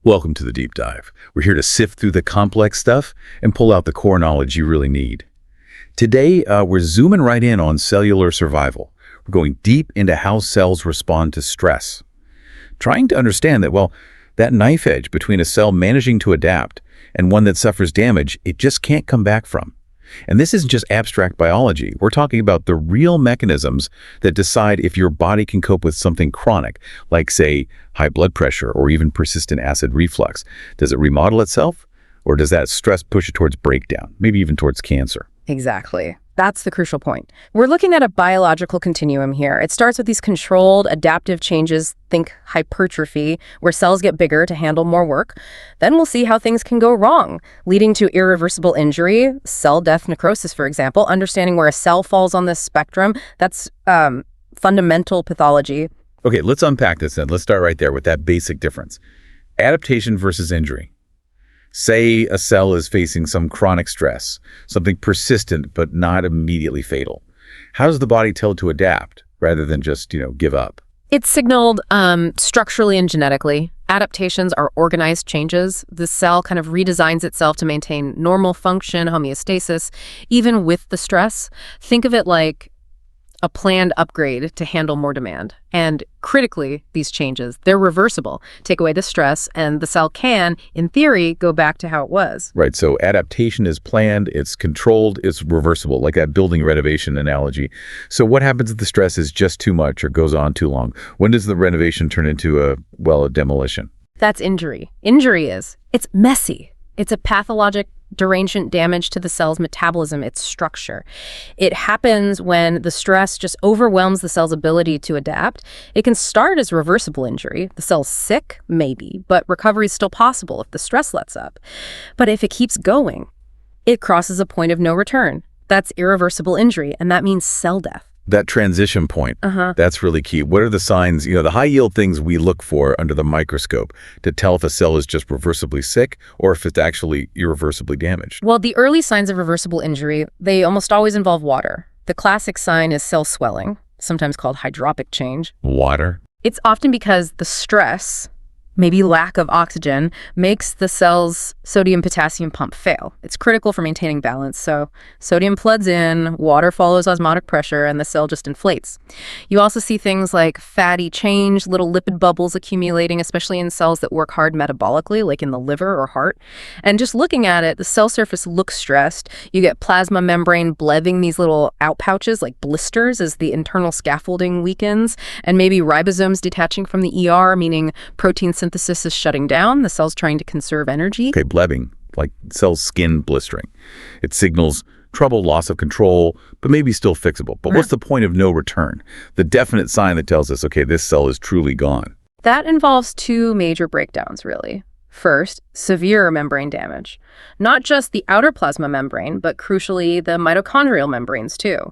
Welcome to the Deep Dive. We're here to sift through the complex stuff and pull out the core knowledge you really need. Today, we're zooming right in on cellular survival. We're going deep into how cells respond to stress. Trying to understand that, well, that knife edge between a cell managing to adapt and one that suffers damage, it just can't come back from. And this isn't just abstract biology. We're talking about the real mechanisms that decide if your body can cope with something chronic, like, say, high blood pressure or even persistent acid reflux. Does it remodel itself? Or does that stress push it towards breakdown, maybe even towards cancer? Exactly. That's the crucial point. We're looking at a biological continuum here. It starts with these controlled adaptive changes, think hypertrophy, where cells get bigger to handle more work. Then we'll see how things can go wrong, leading to irreversible injury, cell death, necrosis, for example, understanding where a cell falls on this spectrum. That's fundamental pathology. Okay, let's unpack this then. Let's start right there with that basic difference. Adaptation versus injury. Say a cell is facing some chronic stress, something persistent but not immediately fatal. How does the body tell it to adapt rather than just, give up? It's signaled structurally and genetically. Adaptations are organized changes. The cell kind of redesigns itself to maintain normal function, homeostasis, even with the stress. Think of it like a planned upgrade to handle more demand. And critically, these changes, they're reversible. Take away the stress, and the cell can, in theory, go back to how it was. Right, so adaptation is planned, it's controlled, it's reversible, like that building renovation analogy. So what happens if the stress is just too much or goes on too long? When does the renovation turn into a demolition? That's injury. It's messy. It's a pathologic derangement damage to the cell's metabolism, its structure. It happens when the stress just overwhelms the cell's ability to adapt. It can start as reversible injury. The cell's sick, maybe, but recovery is still possible if the stress lets up. But if it keeps going, it crosses a point of no return. That's irreversible injury, and that means cell death. That transition point, that's really key. What are the signs, the high-yield things we look for under the microscope to tell if a cell is just reversibly sick or if it's actually irreversibly damaged? Well, the early signs of reversible injury, they almost always involve water. The classic sign is cell swelling, sometimes called hydropic change. Water? It's often because the stress, maybe lack of oxygen, makes the cell's sodium-potassium pump fail. It's critical for maintaining balance, so sodium floods in, water follows osmotic pressure, and the cell just inflates. You also see things like fatty change, little lipid bubbles accumulating, especially in cells that work hard metabolically, like in the liver or heart. And just looking at it, the cell surface looks stressed. You get plasma membrane blebbing these little outpouches, like blisters, as the internal scaffolding weakens, and maybe ribosomes detaching from the ER, meaning protein synthesis is shutting down. The cell's trying to conserve energy. Okay, blebbing, like cell skin blistering. It signals trouble, loss of control, but maybe still fixable. But what's the point of no return? The definite sign that tells us, okay, this cell is truly gone. That involves two major breakdowns, really. First, severe membrane damage. Not just the outer plasma membrane, but crucially the mitochondrial membranes too.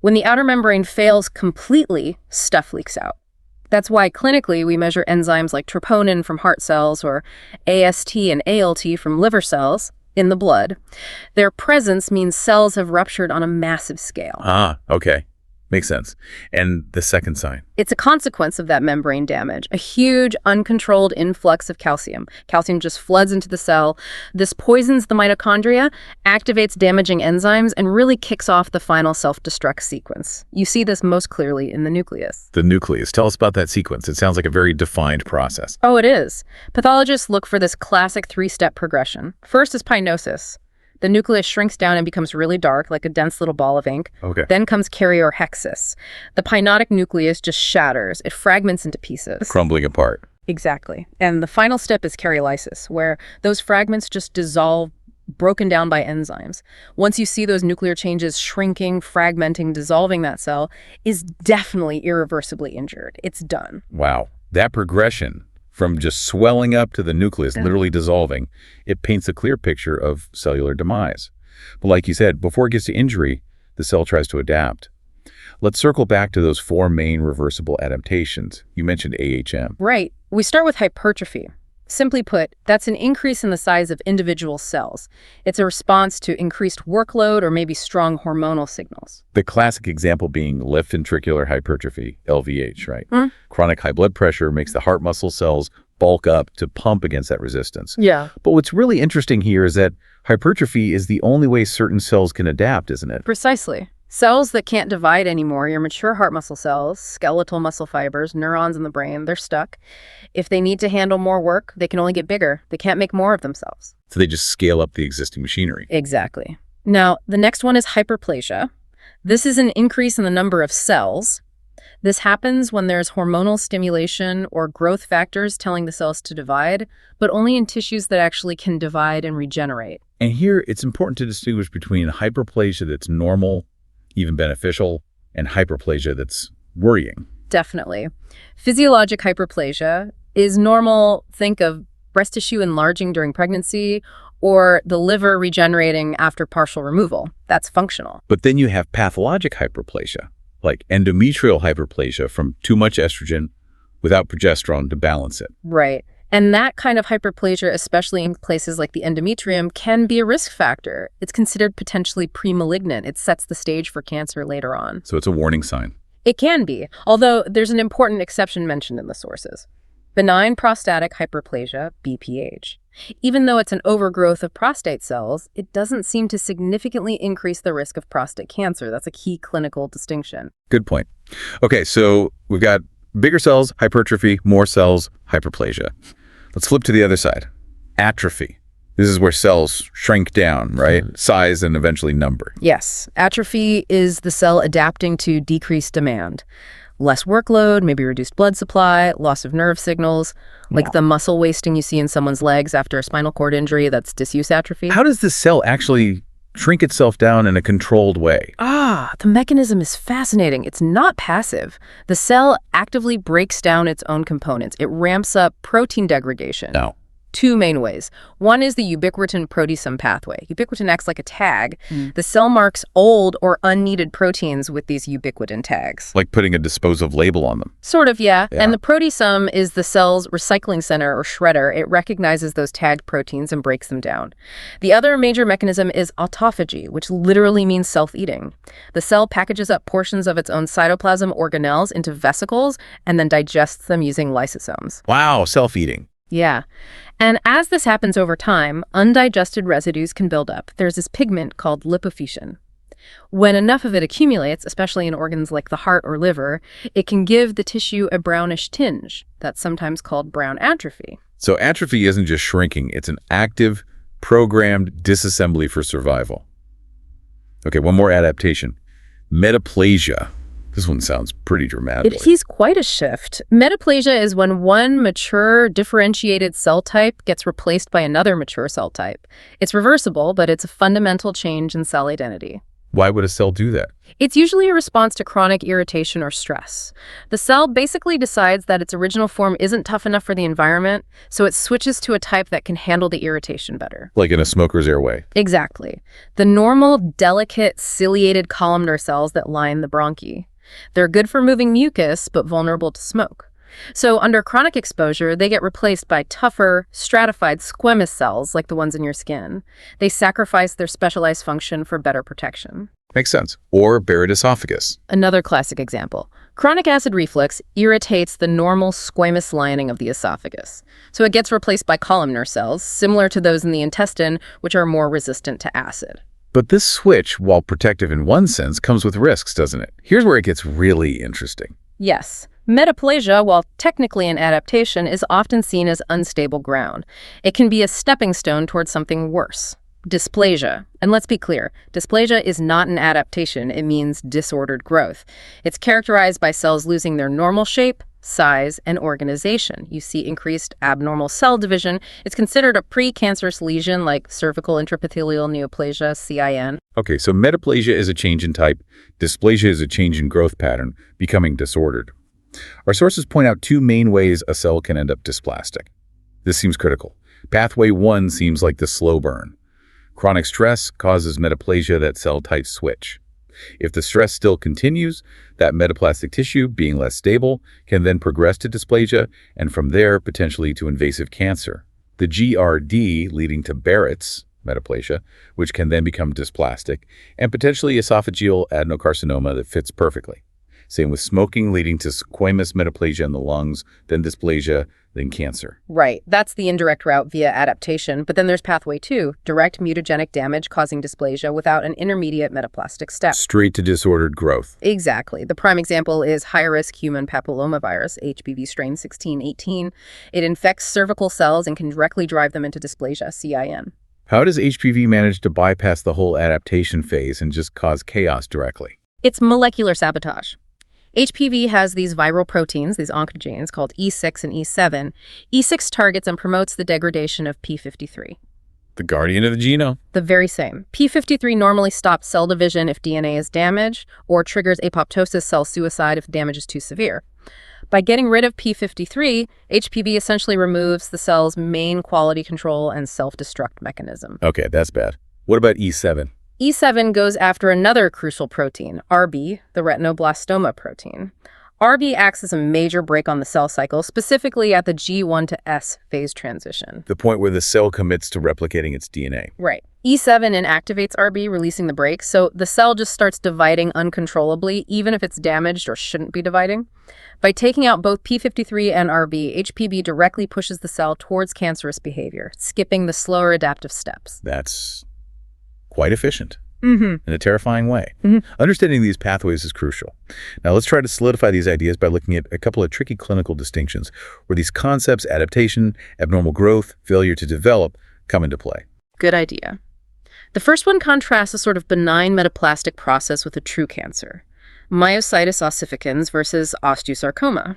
When the outer membrane fails completely, stuff leaks out. That's why clinically we measure enzymes like troponin from heart cells or AST and ALT from liver cells in the blood. Their presence means cells have ruptured on a massive scale. Okay. Makes sense. And the second sign? It's a consequence of that membrane damage, a huge uncontrolled influx of calcium. Calcium just floods into the cell. This poisons the mitochondria, activates damaging enzymes, and really kicks off the final self-destruct sequence. You see this most clearly in the nucleus. The nucleus. Tell us about that sequence. It sounds like a very defined process. Oh, it is. Pathologists look for this classic three-step progression. First is pinosis. The nucleus shrinks down and becomes really dark, like a dense little ball of ink. Okay. Then comes karyorrhexis. The pinotic nucleus just shatters. It fragments into pieces. Crumbling apart. Exactly. And the final step is karyolysis, where those fragments just dissolve, broken down by enzymes. Once you see those nuclear changes shrinking, fragmenting, dissolving, that cell is definitely irreversibly injured. It's done. Wow. That progression from just swelling up to the nucleus literally dissolving, it paints a clear picture of cellular demise. But like you said, before it gets to injury, the cell tries to adapt. Let's circle back to those four main reversible adaptations. You mentioned AHM. Right. We start with hypertrophy. Simply put, that's an increase in the size of individual cells. It's a response to increased workload or maybe strong hormonal signals. The classic example being left ventricular hypertrophy, LVH, right? Chronic high blood pressure makes the heart muscle cells bulk up to pump against that resistance. Yeah. But what's really interesting here is that hypertrophy is the only way certain cells can adapt, isn't it? Precisely. Cells that can't divide anymore, your mature heart muscle cells, skeletal muscle fibers, neurons in the brain, they're stuck. If they need to handle more work, they can only get bigger. They can't make more of themselves. So they just scale up the existing machinery. Exactly. Now, the next one is hyperplasia. This is an increase in the number of cells. This happens when there's hormonal stimulation or growth factors telling the cells to divide, but only in tissues that actually can divide and regenerate. And here, it's important to distinguish between hyperplasia that's normal, even beneficial, and hyperplasia that's worrying. Definitely. Physiologic hyperplasia is normal. Think of breast tissue enlarging during pregnancy or the liver regenerating after partial removal. That's functional. But then you have pathologic hyperplasia, like endometrial hyperplasia from too much estrogen without progesterone to balance it. Right. And that kind of hyperplasia, especially in places like the endometrium, can be a risk factor. It's considered potentially premalignant. It sets the stage for cancer later on. So it's a warning sign. It can be, although there's an important exception mentioned in the sources. Benign prostatic hyperplasia, BPH. Even though it's an overgrowth of prostate cells, it doesn't seem to significantly increase the risk of prostate cancer. That's a key clinical distinction. Good point. Okay, so we've got bigger cells, hypertrophy, more cells, hyperplasia. Let's flip to the other side. Atrophy. This is where cells shrink down, right? Size and eventually number. Yes. Atrophy is the cell adapting to decreased demand. Less workload, maybe reduced blood supply, loss of nerve signals, like the muscle wasting you see in someone's legs after a spinal cord injury, that's disuse atrophy. How does this cell actually shrink itself down in a controlled way? The mechanism is fascinating. It's not passive. The cell actively breaks down its own components. It ramps up protein degradation. No. Two main ways. One is the ubiquitin proteasome pathway. Ubiquitin acts like a tag. The cell marks old or unneeded proteins with these ubiquitin tags. Like putting a disposable label on them. Sort of, yeah. Yeah. And the proteasome is the cell's recycling center or shredder. It recognizes those tagged proteins and breaks them down. The other major mechanism is autophagy, which literally means self-eating. The cell packages up portions of its own cytoplasm organelles into vesicles and then digests them using lysosomes. Wow, self-eating. Yeah. And as this happens over time, undigested residues can build up. There's this pigment called lipofuscin. When enough of it accumulates, especially in organs like the heart or liver, it can give the tissue a brownish tinge. That's sometimes called brown atrophy. So atrophy isn't just shrinking, it's an active, programmed disassembly for survival. Okay, one more adaptation. Metaplasia. This one sounds pretty dramatic. It is quite a shift. Metaplasia is when one mature, differentiated cell type gets replaced by another mature cell type. It's reversible, but it's a fundamental change in cell identity. Why would a cell do that? It's usually a response to chronic irritation or stress. The cell basically decides that its original form isn't tough enough for the environment, so it switches to a type that can handle the irritation better. Like in a smoker's airway. Exactly. The normal, delicate, ciliated columnar cells that line the bronchi. They're good for moving mucus, but vulnerable to smoke. So under chronic exposure, they get replaced by tougher, stratified squamous cells like the ones in your skin. They sacrifice their specialized function for better protection. Makes sense. Or Barrett esophagus. Another classic example. Chronic acid reflux irritates the normal squamous lining of the esophagus. So it gets replaced by columnar cells, similar to those in the intestine, which are more resistant to acid. But this switch, while protective in one sense, comes with risks, doesn't it? Here's where it gets really interesting. Yes. Metaplasia, while technically an adaptation, is often seen as unstable ground. It can be a stepping stone towards something worse. Dysplasia. And let's be clear, dysplasia is not an adaptation. It means disordered growth. It's characterized by cells losing their normal shape, size, and organization. You see increased abnormal cell division. It's considered a precancerous lesion like cervical intraepithelial neoplasia, CIN. Okay, so metaplasia is a change in type. Dysplasia is a change in growth pattern, becoming disordered. Our sources point out two main ways a cell can end up dysplastic. This seems critical. Pathway 1 seems like the slow burn. Chronic stress causes metaplasia that cell type switch. If the stress still continues, that metaplastic tissue, being less stable, can then progress to dysplasia and from there potentially to invasive cancer. The GRD leading to Barrett's metaplasia, which can then become dysplastic, and potentially esophageal adenocarcinoma that fits perfectly. Same with smoking, leading to squamous metaplasia in the lungs, then dysplasia, then cancer. Right. That's the indirect route via adaptation. But then there's pathway 2, direct mutagenic damage causing dysplasia without an intermediate metaplastic step. Straight to disordered growth. Exactly. The prime example is high-risk human papillomavirus, HPV strain 1618. It infects cervical cells and can directly drive them into dysplasia, CIN. How does HPV manage to bypass the whole adaptation phase and just cause chaos directly? It's molecular sabotage. HPV has these viral proteins, these oncogenes, called E6 and E7. E6 targets and promotes the degradation of P53. The guardian of the genome. The very same. P53 normally stops cell division if DNA is damaged or triggers apoptosis, cell suicide, if damage is too severe. By getting rid of P53, HPV essentially removes the cell's main quality control and self-destruct mechanism. Okay, that's bad. What about E7? E7 goes after another crucial protein, RB, the retinoblastoma protein. RB acts as a major brake on the cell cycle, specifically at the G1 to S phase transition. The point where the cell commits to replicating its DNA. Right. E7 inactivates RB, releasing the brake, so the cell just starts dividing uncontrollably, even if it's damaged or shouldn't be dividing. By taking out both P53 and RB, HPV directly pushes the cell towards cancerous behavior, skipping the slower adaptive steps. That's quite efficient. Mm-hmm. In a terrifying way. Mm-hmm. Understanding these pathways is crucial. Now let's try to solidify these ideas by looking at a couple of tricky clinical distinctions where these concepts, adaptation, abnormal growth, failure to develop, come into play. Good idea. The first one contrasts a sort of benign metaplastic process with a true cancer. Myositis ossificans versus osteosarcoma.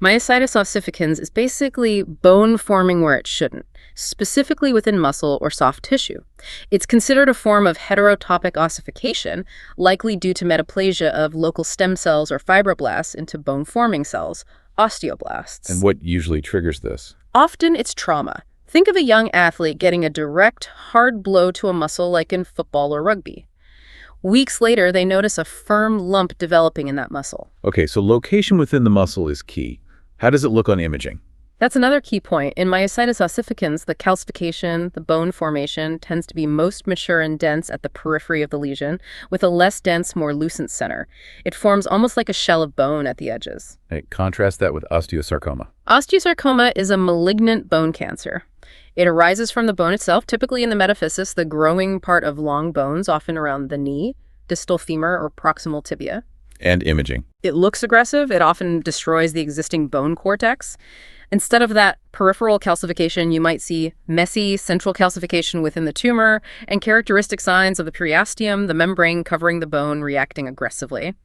Myositis ossificans is basically bone forming where it shouldn't, specifically within muscle or soft tissue. It's considered a form of heterotopic ossification, likely due to metaplasia of local stem cells or fibroblasts into bone-forming cells, osteoblasts. And what usually triggers this? Often it's trauma. Think of a young athlete getting a direct, hard blow to a muscle like in football or rugby. Weeks later, they notice a firm lump developing in that muscle. Okay, so location within the muscle is key. How does it look on imaging? That's another key point. In myositis ossificans, the calcification, the bone formation, tends to be most mature and dense at the periphery of the lesion, with a less dense, more lucent center. It forms almost like a shell of bone at the edges. Hey, contrast that with osteosarcoma. Osteosarcoma is a malignant bone cancer. It arises from the bone itself, typically in the metaphysis, the growing part of long bones, often around the knee, distal femur, or proximal tibia. And imaging. It looks aggressive. It often destroys the existing bone cortex. Instead of that peripheral calcification, you might see messy central calcification within the tumor and characteristic signs of the periosteum, the membrane covering the bone, reacting aggressively.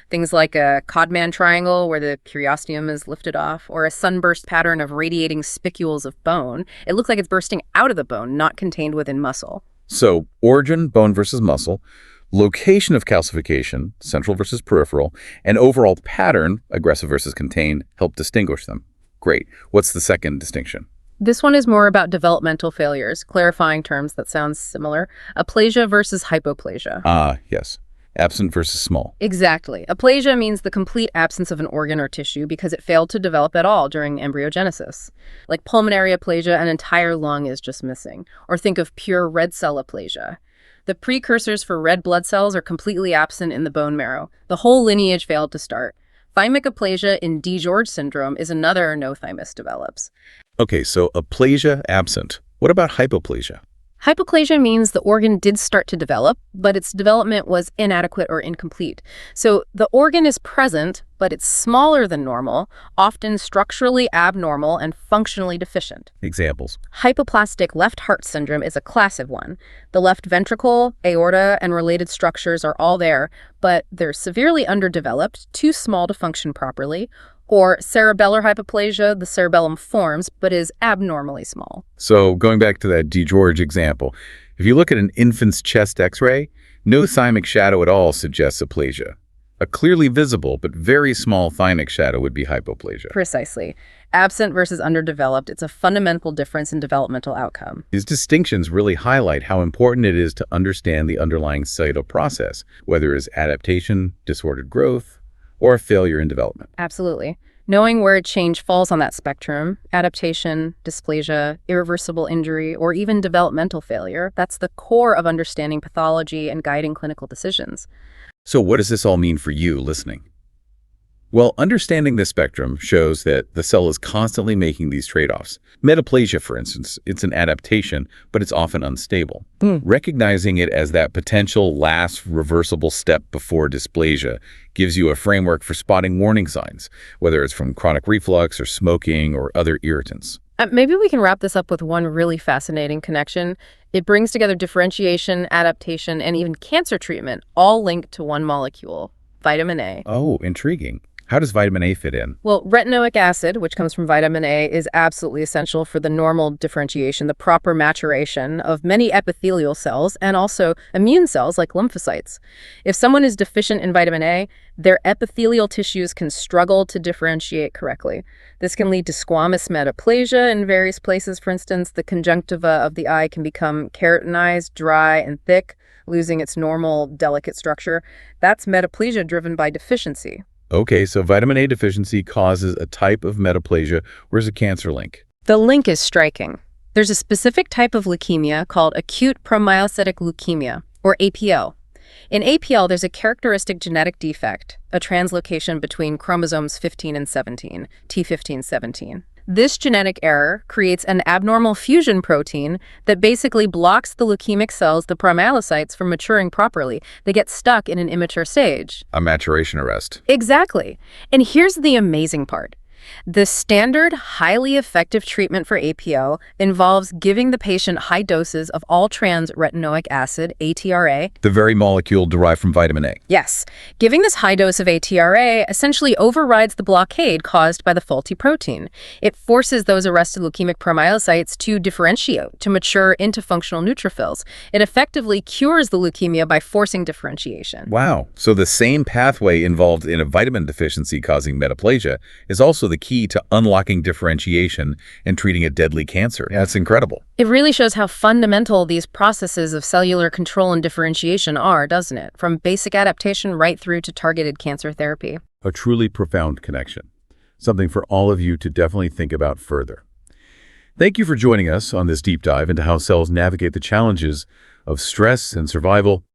Things like a Codman triangle where the periosteum is lifted off, or a sunburst pattern of radiating spicules of bone. It looks like it's bursting out of the bone, not contained within muscle. So, origin, bone versus muscle, location of calcification, central versus peripheral, and overall pattern, aggressive versus contained, help distinguish them. Great. What's the second distinction? This one is more about developmental failures, clarifying terms that sound similar. Aplasia versus hypoplasia. Ah, yes. Absent versus small. Exactly. Aplasia means the complete absence of an organ or tissue because it failed to develop at all during embryogenesis. Like pulmonary aplasia, an entire lung is just missing. Or think of pure red cell aplasia. The precursors for red blood cells are completely absent in the bone marrow. The whole lineage failed to start. Thymic aplasia in DiGeorge syndrome is another no thymus develops. Okay, so aplasia absent. What about hypoplasia? Hypoplasia means the organ did start to develop, but its development was inadequate or incomplete. So the organ is present, but it's smaller than normal, often structurally abnormal and functionally deficient. Examples. Hypoplastic left heart syndrome is a classic one. The left ventricle, aorta, and related structures are all there, but they're severely underdeveloped, too small to function properly. Or cerebellar hypoplasia, the cerebellum forms, but is abnormally small. So going back to that DiGeorge example, if you look at an infant's chest x-ray, no thymic shadow at all suggests aplasia. A clearly visible but very small thymic shadow would be hypoplasia. Precisely. Absent versus underdeveloped, it's a fundamental difference in developmental outcome. These distinctions really highlight how important it is to understand the underlying cellular process, whether it's adaptation, disordered growth, or a failure in development. Absolutely. Knowing where change falls on that spectrum, adaptation, dysplasia, irreversible injury, or even developmental failure, that's the core of understanding pathology and guiding clinical decisions. So what does this all mean for you listening? Well, understanding the spectrum shows that the cell is constantly making these trade-offs. Metaplasia, for instance, it's an adaptation, but it's often unstable. Recognizing it as that potential last reversible step before dysplasia gives you a framework for spotting warning signs, whether it's from chronic reflux or smoking or other irritants. Maybe we can wrap this up with one really fascinating connection. It brings together differentiation, adaptation, and even cancer treatment, all linked to one molecule, vitamin A. Oh, intriguing. How does vitamin A fit in? Well, retinoic acid, which comes from vitamin A, is absolutely essential for the normal differentiation, the proper maturation of many epithelial cells and also immune cells like lymphocytes. If someone is deficient in vitamin A, their epithelial tissues can struggle to differentiate correctly. This can lead to squamous metaplasia in various places. For instance, the conjunctiva of the eye can become keratinized, dry, and thick, losing its normal, delicate structure. That's metaplasia driven by deficiency. Okay, so vitamin A deficiency causes a type of metaplasia. Where's the cancer link? The link is striking. There's a specific type of leukemia called acute promyelocytic leukemia, or APL. In APL, there's a characteristic genetic defect, a translocation between chromosomes 15 and 17, T15-17. This genetic error creates an abnormal fusion protein that basically blocks the leukemic cells, the promyelocytes, from maturing properly. They get stuck in an immature stage. A maturation arrest. Exactly. And here's the amazing part. The standard, highly effective treatment for APL involves giving the patient high doses of all-trans retinoic acid, ATRA. The very molecule derived from vitamin A. Yes. Giving this high dose of ATRA essentially overrides the blockade caused by the faulty protein. It forces those arrested leukemic promyelocytes to differentiate, to mature into functional neutrophils. It effectively cures the leukemia by forcing differentiation. Wow. So the same pathway involved in a vitamin deficiency causing metaplasia is also the key to unlocking differentiation and treating a deadly cancer. Yeah, it's incredible. It really shows how fundamental these processes of cellular control and differentiation are, doesn't it? From basic adaptation right through to targeted cancer therapy. A truly profound connection. Something for all of you to definitely think about further. Thank you for joining us on this deep dive into how cells navigate the challenges of stress and survival.